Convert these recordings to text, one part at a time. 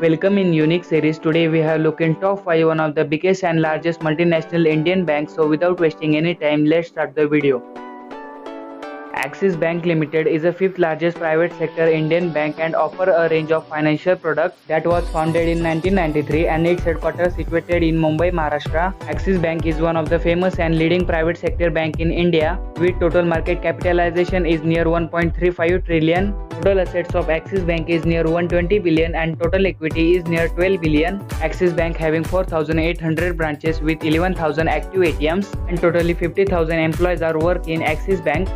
Welcome in Unique series. Today we have looked in top 5 one of the biggest and largest multinational Indian banks. So without wasting any time, let's start the video. Axis Bank Limited is the fifth largest private sector Indian bank and offer a range of financial products. That was founded in 1993 and its headquarters situated in Mumbai, Maharashtra. Axis Bank is one of the famous and leading private sector bank in India, with total market capitalization is near 1.35 trillion. Total assets of Axis Bank is near 120 billion and total equity is near 12 billion. Axis Bank having 4,800 branches with 11,000 active ATMs and totally 50,000 employees are work in Axis Bank.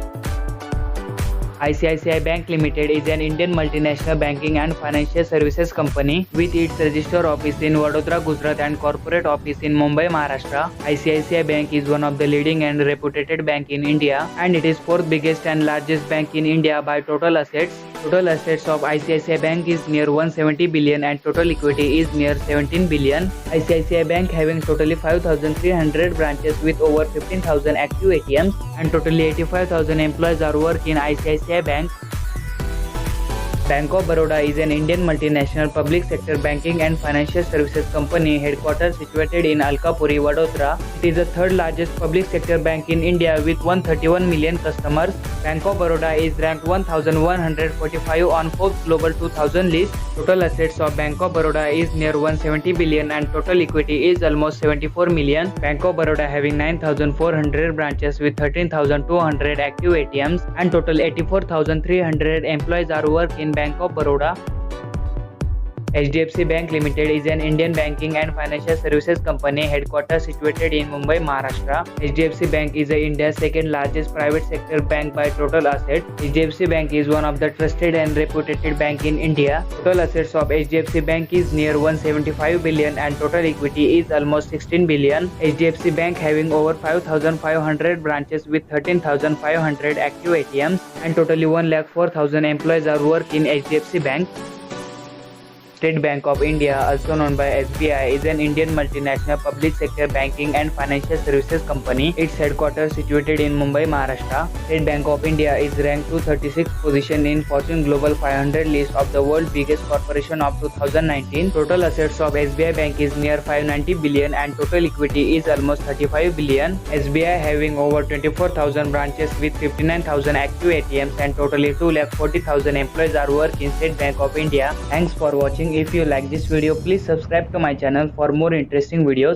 ICICI Bank Limited is an Indian multinational banking and financial services company with its registered office in Vadodara, Gujarat and corporate office in Mumbai, Maharashtra. ICICI Bank is one of the leading and reputed bank in India and it is fourth biggest and largest bank in India by total assets. Total assets of ICICI Bank is near 170 billion and total equity is near 17 billion. ICICI Bank having totally 5,300 branches with over 15,000 active ATMs and totally 85,000 employees are work in ICICI Bank. Bank of Baroda is an Indian multinational public sector banking and financial services company headquarters situated in Alkapuri, Vadodara. It is the third largest public sector bank in India with 131 million customers. Bank of Baroda is ranked 1145 on Forbes Global 2000 list. Total assets of Bank of Baroda is near 170 billion and total equity is almost 74 million. Bank of Baroda having 9,400 branches with 13,200 active ATMs and total 84,300 employees are work in Bank of Baroda. HDFC Bank Limited is an Indian banking and financial services company headquarters situated in Mumbai, Maharashtra. HDFC Bank is India's second largest private sector bank by total assets. HDFC Bank is one of the trusted and reputed bank in India. Total assets of HDFC Bank is near 175 billion and total equity is almost 16 billion. HDFC Bank having over 5,500 branches with 13,500 active ATMs and totally 1,04,000 employees are work in HDFC Bank. State Bank of India, also known by SBI, is an Indian multinational public sector banking and financial services company. Its headquarters situated in Mumbai, Maharashtra. State Bank of India is ranked 236th position in Fortune Global 500 list of the world's biggest corporation of 2019. Total assets of SBI Bank is near 590 billion and total equity is almost 35 billion. SBI having over 24,000 branches with 59,000 active ATMs and totally 2,40,000 employees are work in State Bank of India. Thanks for watching. If you like this video, please subscribe to my channel for more interesting videos.